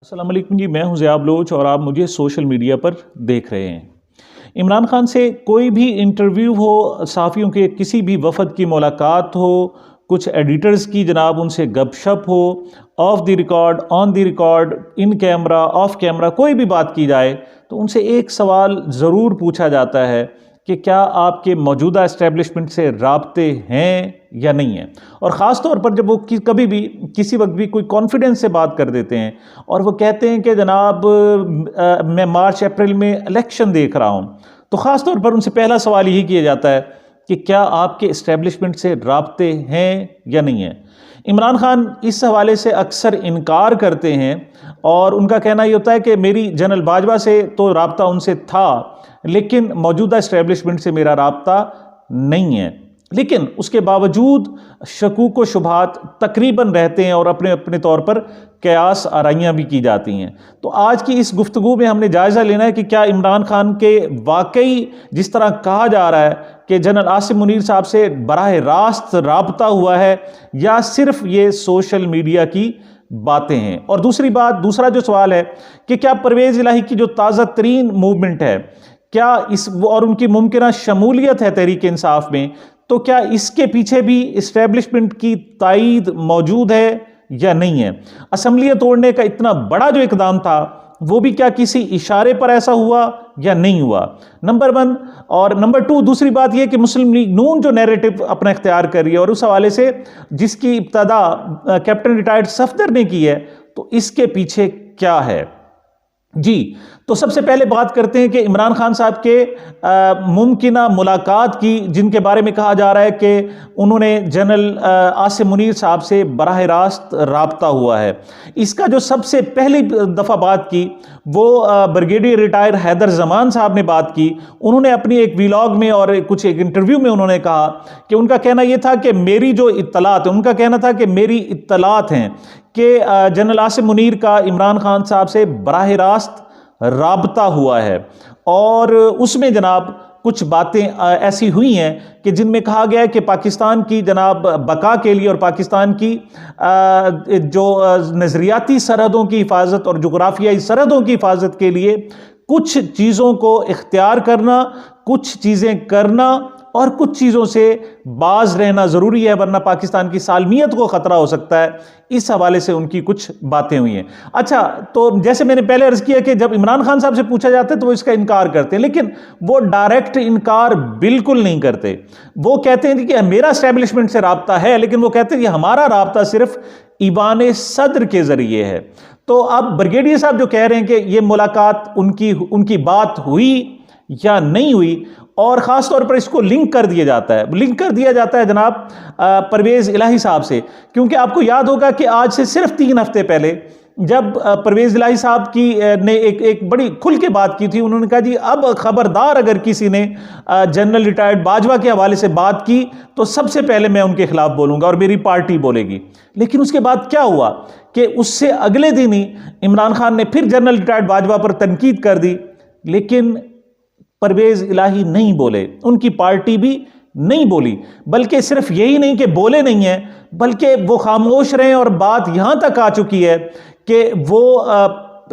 अस्सलाम वालेकुम जी, मैं हूं ज़िया बलोच और आप मुझे सोशल मीडिया पर देख रहे हैं। इमरान खान से कोई भी इंटरव्यू हो, सहाफ़ियों के किसी भी वफ़द की मुलाकात हो, कुछ एडिटर्स की जनाब उनसे गपशप हो, of the record, on the record, in camera, of camera, कोई भी बात की जाए तो उनसे एक सवाल ज़रूर पूछा जाता है कि क्या आपके मौजूदा इस्टेब्लिशमेंट से राब्ते हैं या नहीं है। और ख़ास तौर पर जब वो कभी भी किसी वक्त भी कोई कॉन्फिडेंस से बात कर देते हैं और वो कहते हैं कि जनाब मैं मार्च अप्रैल में इलेक्शन देख रहा हूँ, तो ख़ास तौर पर उनसे पहला सवाल यही किया जाता है कि क्या आपके इस्टेब्लिशमेंट से राब्ते हैं या नहीं है। इमरान खान इस हवाले से अक्सर इनकार करते हैं और उनका कहना ये होता है कि मेरी जनरल बाजवा से तो राब्ता उनसे था, लेकिन मौजूदा इस्टेब्लिशमेंट से मेरा राब्ता नहीं है। लेकिन उसके बावजूद शकूक व शुबहात तकरीबन रहते हैं और अपने अपने तौर पर कयास आराइयाँ भी की जाती हैं। तो आज की इस गुफ्तगू में हमने जायज़ा लेना है कि क्या इमरान खान के वाकई जिस तरह कहा जा रहा है कि जनरल आसिम मुनीर साहब से बराह रास्त राब्ता हुआ है या सिर्फ ये सोशल मीडिया की बातें हैं। और दूसरा जो सवाल है कि क्या परवेज़ इलाही की जो ताज़ा तरीन मूवमेंट है, क्या इस और उनकी मुमकिन शमूलियत है तहरीक इंसाफ में, तो क्या इसके पीछे भी इस्टेब्लिशमेंट की ताईद मौजूद है या नहीं है। असम्बलियाँ तोड़ने का इतना बड़ा जो इकदाम था वो भी क्या किसी इशारे पर ऐसा हुआ या नहीं हुआ, नंबर 1। और नंबर 2, दूसरी बात यह कि मुस्लिम लीग नून जो नैरेटिव अपना इख्तियार कर रही है और उस हवाले से जिसकी इब्तदा कैप्टन रिटायर्ड सफदर ने की है, तो इसके पीछे क्या है जी। तो सबसे पहले बात करते हैं कि इमरान खान साहब के मुमकिना मुलाकात की, जिनके बारे में कहा जा रहा है कि उन्होंने जनरल आसिम मुनीर साहब से बराह रास्त राब्ता हुआ है। इसका जो सबसे पहली दफ़ा बात की वो ब्रिगेडियर रिटायर हैदर जमान साहब ने बात की। उन्होंने अपनी एक व्लॉग में और कुछ एक इंटरव्यू में उन्होंने कहा कि उनका कहना यह था कि मेरी जो इत्तलात है, उनका कहना था कि मेरी इत्तलात हैं कि जनरल आसिम मुनीर का इमरान खान साहब से बराह रास्त राब्ता हुआ है। और उसमें जनाब कुछ बातें ऐसी हुई हैं कि जिनमें कहा गया है कि पाकिस्तान की जनाब बका के लिए और पाकिस्तान की जो नज़रियाती सरहदों की हिफाजत और जुग्राफियाई सरहदों की हिफाजत के लिए कुछ चीज़ों को इख्तियार करना, कुछ चीज़ें करना और कुछ चीज़ों से बाज रहना ज़रूरी है, वरना पाकिस्तान की सालमियत को ख़तरा हो सकता है। इस हवाले से उनकी कुछ बातें हुई हैं। अच्छा, तो जैसे मैंने पहले अर्ज़ किया कि जब इमरान खान साहब से पूछा जाता है तो वो इसका इनकार करते हैं, लेकिन वो डायरेक्ट इनकार बिल्कुल नहीं करते। वो कहते हैं कि मेरा एस्टेब्लिशमेंट से राब्ता है, लेकिन वो कहते हैं कि हमारा राब्ता सिर्फ ईवान सदर के ज़रिए है। तो अब ब्रिगेडियर साहब जो कह रहे हैं कि ये मुलाकात उनकी बात हुई या नहीं हुई, और ख़ास तौर पर इसको लिंक कर दिया जाता है जनाब परवेज़ इलाही साहब से, क्योंकि आपको याद होगा कि आज से सिर्फ 3 हफ्ते पहले जब परवेज़ इलाही साहब की ने एक बड़ी खुल के बात की थी। उन्होंने कहा जी अब खबरदार अगर किसी ने जनरल रिटायर्ड बाजवा के हवाले से बात की तो सबसे पहले मैं उनके खिलाफ बोलूँगा और मेरी पार्टी बोलेगी। लेकिन उसके बाद क्या हुआ कि उससे अगले दिन ही इमरान खान ने फिर जनरल रिटायर्ड बाजवा पर तनकीद कर दी, लेकिन परवेज़ इलाही नहीं बोले, उनकी पार्टी भी नहीं बोली। बल्कि सिर्फ यही नहीं कि बोले नहीं हैं, बल्कि वो खामोश रहे और बात यहां तक आ चुकी है कि वो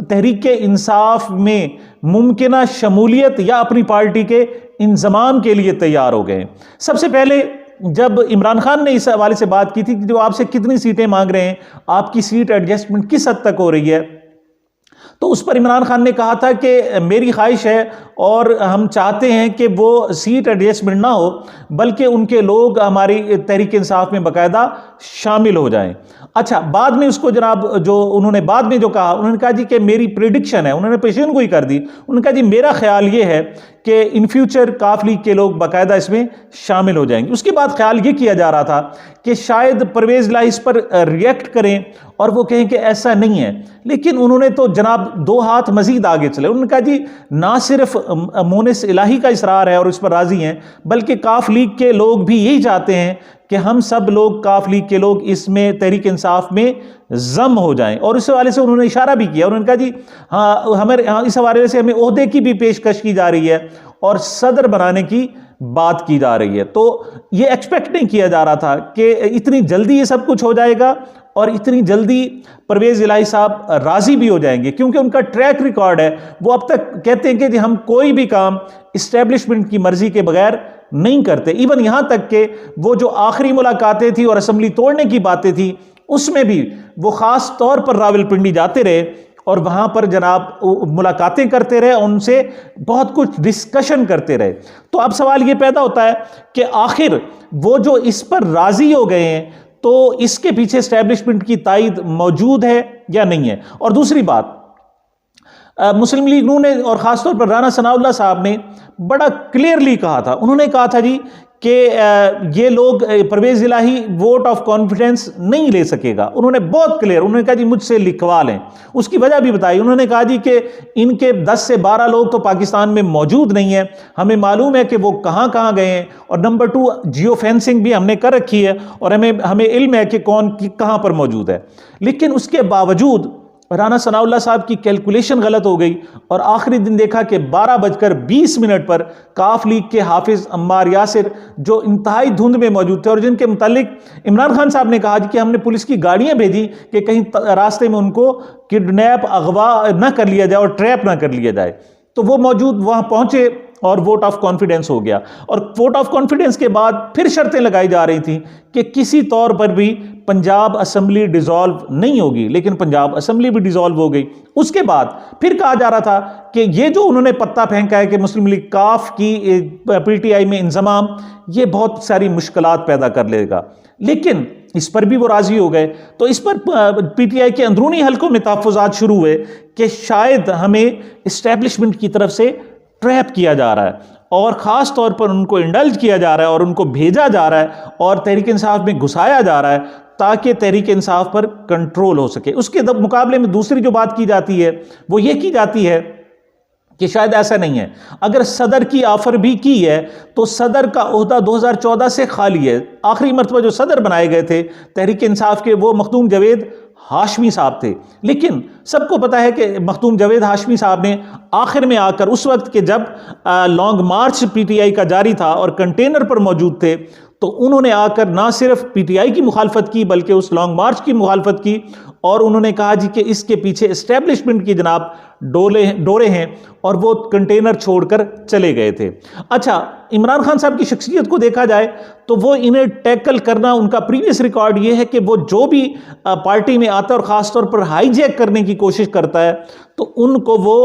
तहरीक इंसाफ में मुमकिना शमूलियत या अपनी पार्टी के इंजमाम के लिए तैयार हो गए। सबसे पहले जब इमरान खान ने इस हवाले से बात की थी कि जो आपसे कितनी सीटें मांग रहे हैं, आपकी सीट एडजस्टमेंट किस हद तक हो रही है, तो उस पर इमरान खान ने कहा था कि मेरी ख्वाहिश है और हम चाहते हैं कि वो सीट एडजस्टमेंट ना हो, बल्कि उनके लोग हमारी तहरीक इंसाफ में बाकायदा शामिल हो जाएं। अच्छा, बाद में उसको जनाब जो उन्होंने बाद में जो कहा, उन्होंने कहा जी कि मेरी प्रेडिक्शन है, उन्होंने पेशन गोई कर दी। उन्होंने कहा जी मेरा ख्याल ये है कि इन फ्यूचर काफ लीग के लोग बाकायदा इसमें शामिल हो जाएंगे। उसके बाद ख्याल ये किया जा रहा था कि शायद परवेज़ इलाही इस पर रिएक्ट करें और वो कहें कि ऐसा नहीं है, लेकिन उन्होंने तो जनाब 2 हाथ मजीद आगे चले। उन्होंने कहा जी ना सिर्फ मोनिस इलाही का इसरार है और इस पर राजी हैं, बल्कि काफ लीग के लोग भी यही चाहते हैं कि हम सब लोग काफ लीग के लोग इसमें तहरीक इंसाफ में जम हो जाएं। और इस हवाले से उन्होंने इशारा भी किया, उन्होंने कहा जी हाँ इस हवाले से हमें ओहदे की भी पेशकश की जा रही है और सदर बनाने की बात की जा रही है। तो ये एक्सपेक्ट नहीं किया जा रहा था कि इतनी जल्दी ये सब कुछ हो जाएगा और इतनी जल्दी परवेज़ इलाही साहब राज़ी भी हो जाएंगे, क्योंकि उनका ट्रैक रिकॉर्ड है। वो अब तक कहते हैं कि हम कोई भी काम इस्टेब्लिशमेंट की मर्जी के बगैर नहीं करते। इवन यहां तक कि वो जो आखिरी मुलाकातें थी और असम्बली तोड़ने की बातें थी, उसमें भी वो ख़ास तौर पर रावलपिंडी जाते रहे और वहां पर जनाब मुलाकातें करते रहे, उनसे बहुत कुछ डिस्कशन करते रहे। तो अब सवाल ये पैदा होता है कि आखिर वो जो इस पर राजी हो गए हैं, तो इसके पीछे एस्टेब्लिशमेंट की ताईद मौजूद है या नहीं है। और दूसरी बात, मुस्लिम लीग नून ने और ख़ासतौर पर राना सनाउल्लाह साहब ने बड़ा क्लियरली कहा था, उन्होंने कहा था जी कि ये लोग परवेज़ इलाही वोट ऑफ कॉन्फिडेंस नहीं ले सकेगा। उन्होंने बहुत क्लियर, उन्होंने कहा जी मुझसे लिखवा लें। उसकी वजह भी बताई, उन्होंने कहा जी कि इनके 10 से 12 लोग तो पाकिस्तान में मौजूद नहीं है, हमें मालूम है कि वो कहाँ कहाँ गए हैं, और नंबर 2 जियो फेंसिंग भी हमने कर रखी है और हमें इल्म है कि कौन कहाँ पर मौजूद है। लेकिन उसके बावजूद राना सनाउल्लाह साहब की कैलकुलेशन गलत हो गई और आखिरी दिन देखा कि 12:20 पर काफ लीग के हाफिज अम्मार यासिर, जो इंतहाई धुंध में मौजूद थे और जिनके मुतालिक इमरान खान साहब ने कहा कि हमने पुलिस की गाड़ियां भेजी कि कहीं रास्ते में उनको किडनैप, अगवा न कर लिया जाए और ट्रैप ना कर लिया जाए, तो वो मौजूद वहां पहुंचे और वोट ऑफ कॉन्फिडेंस हो गया। और वोट ऑफ कॉन्फिडेंस के बाद फिर शर्तें लगाई जा रही थी कि किसी तौर पर भी पंजाब असम्बली डिसॉल्व नहीं होगी, लेकिन पंजाब असम्बली भी डिसॉल्व हो गई। उसके बाद फिर कहा जा रहा था कि ये जो उन्होंने पत्ता फेंका है कि मुस्लिम लीग काफ की पीटीआई में इंजमाम, ये बहुत सारी मुश्किलात पैदा कर लेगा, लेकिन इस पर भी वो राजी हो गए। तो इस पर पीटीआई के अंदरूनी हलकों में तहफ़्फ़ुज़ात शुरू हुए कि शायद हमें इस्टेब्लिशमेंट की तरफ से ट्रैप किया जा रहा है और ख़ास तौर पर उनको इंडल्ज किया जा रहा है और उनको भेजा जा रहा है और तहरीक इंसाफ में घुसाया जा रहा है ताकि तहरीक इंसाफ पर कंट्रोल हो सके। उसके मुकाबले में दूसरी जो बात की जाती है वो ये की जाती है कि शायद ऐसा नहीं है, अगर सदर की ऑफर भी की है तो सदर का ओहदा 2014 से खाली है। आखिरी मरतबा जो सदर बनाए गए थे तहरीक इंसाफ के, वो मखदूम जावेद हाशमी साहब थे। लेकिन सबको पता है कि मखदूम जावेद हाशमी साहब ने आखिर में आकर, उस वक्त के जब लॉन्ग मार्च पीटीआई का जारी था और कंटेनर पर मौजूद थे, तो उन्होंने आकर ना सिर्फ पीटीआई की मुखालफत की बल्कि उस लॉन्ग मार्च की मुखालफत की और उन्होंने कहा जी कि इसके पीछे एस्टेब्लिशमेंट की जनाब डोरे हैं, और वो कंटेनर छोड़कर चले गए थे। अच्छा, इमरान खान साहब की शख्सियत को देखा जाए तो वो इन्हें टैकल करना, उनका प्रीवियस रिकॉर्ड ये है कि वो जो भी पार्टी में आता है और ख़ास तौर पर हाईजैक करने की कोशिश करता है तो उनको वो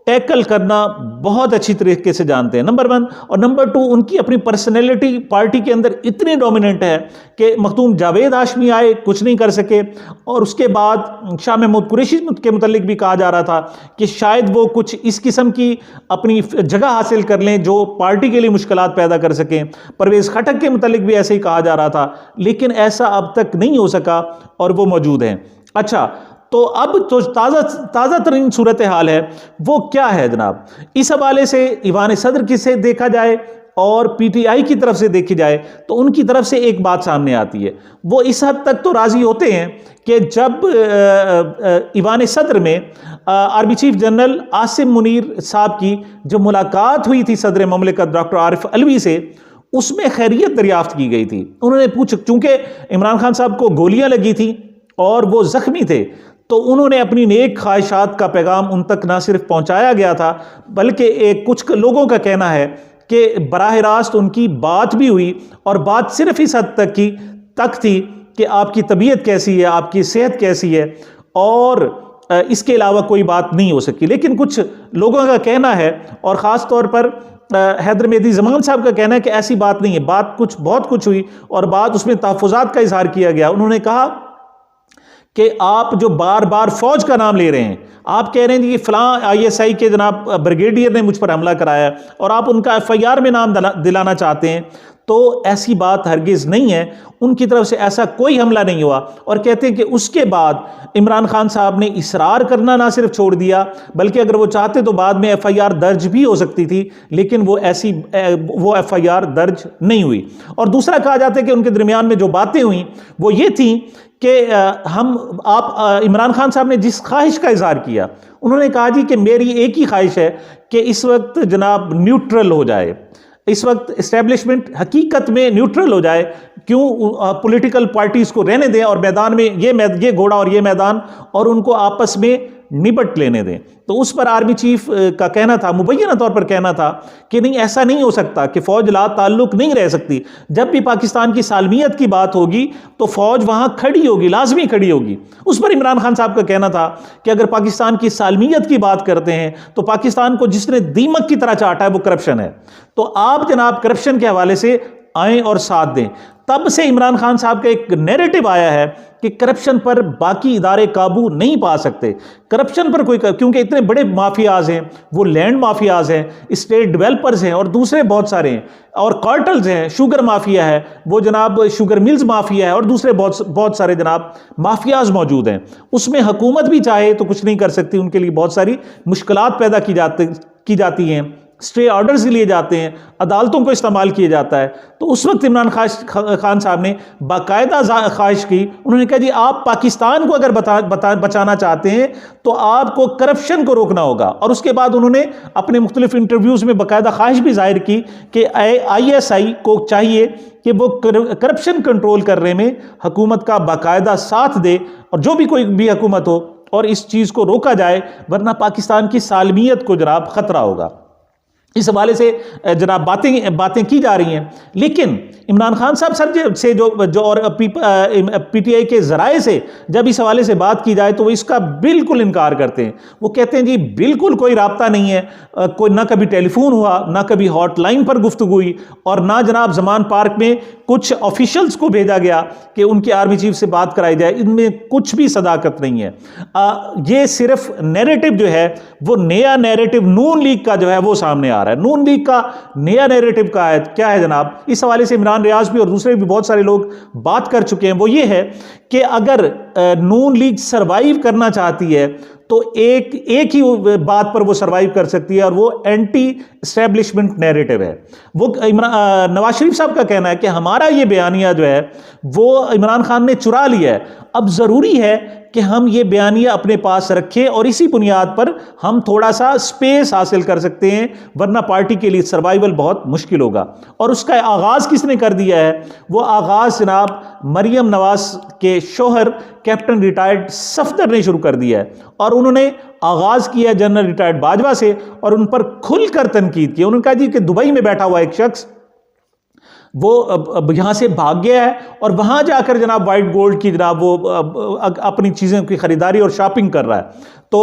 टैकल करना बहुत अच्छी तरीके से जानते हैं, नंबर 1। और नंबर 2, उनकी अपनी पर्सनैलिटी पार्टी के अंदर इतनी डोमिनेंट है कि मखदूम जावेद हाशमी आए, कुछ नहीं कर सके, और उसके बाद शाह महमूद कुरैशी के मुतालिक भी कहा जा रहा था कि शायद वो कुछ इस किस्म की अपनी जगह हासिल कर लें जो पार्टी के लिए मुश्किलात पैदा कर सकें। परवेज़ खटक के मुतालिक भी ऐसे ही कहा जा रहा था, लेकिन ऐसा अब तक नहीं हो सका और वो मौजूद हैं। अच्छा, तो अब जो ताज़ा तरीन सूरत हाल है वो क्या है जनाब, इस हवाले से ईवान सदर की से देखा जाए और पीटीआई की तरफ से देखी जाए तो उनकी तरफ से एक बात सामने आती है। वो इस हद तक तो राज़ी होते हैं कि जब ईवान सदर में army chief general Asim Munir साहब की जो मुलाकात हुई थी सदर ममलिकत डॉक्टर आरिफ अलवी से, उसमें खैरियत दरियाफ्त की गई थी। उन्होंने पूछा, चूंकि इमरान खान साहब को गोलियां लगी थी और वो जख्मी थे, तो उन्होंने अपनी नेक ख्वाहिशात का पैगाम उन तक ना सिर्फ पहुंचाया गया था बल्कि कुछ लोगों का कहना है कि बराह रास्त उनकी बात भी हुई, और बात सिर्फ इस हद तक थी कि आपकी तबीयत कैसी है, आपकी सेहत कैसी है, और इसके अलावा कोई बात नहीं हो सकी। लेकिन कुछ लोगों का कहना है, और ख़ास तौर पर हैदर मेहदी ज़मान साहब का कहना है कि ऐसी बात नहीं है, बात बहुत कुछ हुई और बात उसमें तहफ़्फ़ुज़ात का इज़हार किया गया। उन्होंने कहा कि आप जो बार बार फौज का नाम ले रहे हैं, आप कह रहे हैं कि फ़लाँ आईएसआई के जनाब ब्रिगेडियर ने मुझ पर हमला कराया और आप उनका एफआईआर में नाम दिलाना चाहते हैं, तो ऐसी बात हरगिज़ नहीं है। उनकी तरफ से ऐसा कोई हमला नहीं हुआ। और कहते हैं कि उसके बाद इमरान खान साहब ने इसरार करना ना सिर्फ छोड़ दिया बल्कि अगर वो चाहते तो बाद में एफआईआर दर्ज भी हो सकती थी, लेकिन वो एफआईआर दर्ज नहीं हुई। और दूसरा कहा जाता है कि उनके दरमियान में जो बातें हुई वो ये थी कि इमरान खान साहब ने जिस ख्वाहिश का इजहार किया, उन्होंने कहा जी कि मेरी एक ही ख्वाहिश है कि इस वक्त जनाब न्यूट्रल हो जाए, इस वक्त इस्टेब्लिशमेंट हकीकत में न्यूट्रल हो जाए, क्यों पॉलिटिकल पार्टीज को रहने दें और मैदान में ये घोड़ा और ये मैदान, और उनको आपस में निपट लेने दें। तो उस पर आर्मी चीफ का कहना था, मुबैना तौर पर कहना था कि नहीं, ऐसा नहीं हो सकता कि फौज ला ताल्लुक नहीं रह सकती। जब भी पाकिस्तान की सालमियत की बात होगी तो फौज वहां खड़ी होगी, लाजमी खड़ी होगी। उस पर इमरान खान साहब का कहना था कि अगर पाकिस्तान की सालमियत की बात करते हैं तो पाकिस्तान को जिसने दीमक की तरह चाटा है वो करप्शन है। तो आप जनाब करप्शन के हवाले से आए और साथ दें। तब से इमरान खान साहब का एक नैरेटिव आया है कि करप्शन पर बाकी इदारे काबू नहीं पा सकते। करप्शन पर कोई, क्योंकि इतने बड़े माफियाज हैं, वो लैंड माफियाज हैं, स्टेट डेवलपर्स हैं और दूसरे बहुत सारे हैं, और कार्टल्स हैं, शुगर माफिया है, वो जनाब शुगर मिल्स माफिया है, और दूसरे बहुत सारे जनाब माफियाज मौजूद हैं। उसमें हुकूमत भी चाहे तो कुछ नहीं कर सकती, उनके लिए बहुत सारी मुश्किलात पैदा की जाती हैं, स्टे ऑर्डर्स लिए जाते हैं, अदालतों को इस्तेमाल किया जाता है। तो उस वक्त इमरान खान साहब ने बाकायदा ख्वाहिश की, उन्होंने कहा जी आप पाकिस्तान को अगर बचाना चाहते हैं तो आपको करप्शन को रोकना होगा। और उसके बाद उन्होंने अपने मुख्तलिफ इंटरव्यूज़ में बाकायदा ख्वाहिश भी जाहिर की कि ISI को चाहिए कि वो करप्शन कंट्रोल करने में हुकूमत का बाकायदा साथ दे, और जो भी कोई भी हुकूमत हो, और इस चीज़ को रोका जाए, वरना पाकिस्तान की सालमियत को जनाब ख़तरा होगा। इस हवाले से जनाब बातें की जा रही हैं। लेकिन इमरान खान साहब सर से जो और PTI के ज़राए से जब इस हवाले से बात की जाए तो वो इसका बिल्कुल इनकार करते हैं। वो कहते हैं जी बिल्कुल कोई राब्ता नहीं है, कोई ना कभी टेलीफोन हुआ, ना कभी हॉटलाइन पर गुफ्तगू हुई, और ना जनाब जमान पार्क में कुछ ऑफिशियल्स को भेजा गया कि उनके आर्मी चीफ से बात कराई जाए। इनमें कुछ भी सदाकत नहीं है। ये सिर्फ नैरेटिव जो है वो नया नैरेटिव नून लीग का जो है वो सामने आ रहा है। नून लीग का नया नैरेटिव का है क्या है जनाब, इस हवाले से इमरान रियाज भी और दूसरे भी बहुत सारे लोग बात कर चुके हैं। वो ये है कि अगर नून लीग सरवाइव करना चाहती है तो एक ही बात पर वो सरवाइव कर सकती है, और वो एंटी एस्टेब्लिशमेंट नैरेटिव है। वो नवाज शरीफ साहब का कहना है कि हमारा ये बयानिया जो है वो इमरान खान ने चुरा लिया है। अब ज़रूरी है कि हम ये बयानिया अपने पास रखें और इसी बुनियाद पर हम थोड़ा सा स्पेस हासिल कर सकते हैं, वरना पार्टी के लिए सर्वाइवल बहुत मुश्किल होगा। और उसका आगाज़ किसने कर दिया है? वो आगाज़ जनाब मरियम नवाज के शोहर कैप्टन रिटायर्ड सफदर ने शुरू कर दिया है, और उन्होंने आगाज़ किया जनरल रिटायर्ड बाजवा से, और उन पर खुलकर तनकीद की। उन्होंने कहा जी कि दुबई में बैठा हुआ एक शख्स वो अब यहां से भाग गया है और वहां जाकर जनाब वाइट गोल्ड की जनाब वो अपनी चीज़ों की खरीदारी और शॉपिंग कर रहा है। तो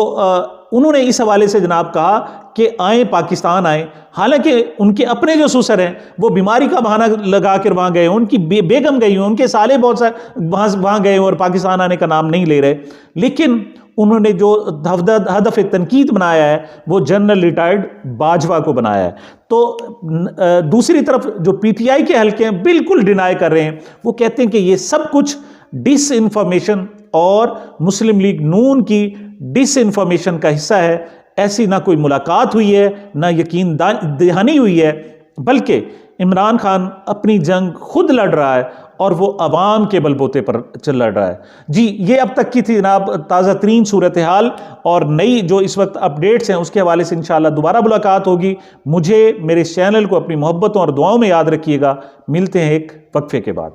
उन्होंने इस हवाले से जनाब कहा कि आए पाकिस्तान आए। हालांकि उनके अपने जो ससुर हैं वो बीमारी का बहाना लगा कर वहाँ गए, उनकी बेगम गई हुई, उनके साले बहुत सारे वहाँ गए और पाकिस्तान आने का नाम नहीं ले रहे। लेकिन उन्होंने जो हदफ तनकीद बनाया है वो जनरल रिटायर्ड बाजवा को बनाया है। तो दूसरी तरफ जो PTI के हल्के हैं बिल्कुल डिनाई कर रहे हैं। वो कहते हैं कि ये सब कुछ डिस इन्फॉर्मेशन और मुस्लिम लीग नून की डिस इन्फॉर्मेशन का हिस्सा है। ऐसी ना कोई मुलाकात हुई है, ना यकीन दहानी हुई है, बल्कि इमरान खान अपनी जंग खुद लड़ रहा है और वो अवाम के बलबूते पर लड़ रहा है। जी ये अब तक की थी जनाब ताज़ा तरीन सूरत हाल, और नई जो इस वक्त अपडेट्स हैं उसके हवाले से इंशाअल्लाह दोबारा मुलाकात होगी। मुझे मेरे इस चैनल को अपनी मोहब्बतों और दुआओं में याद रखिएगा। मिलते हैं एक वक्फे के बाद।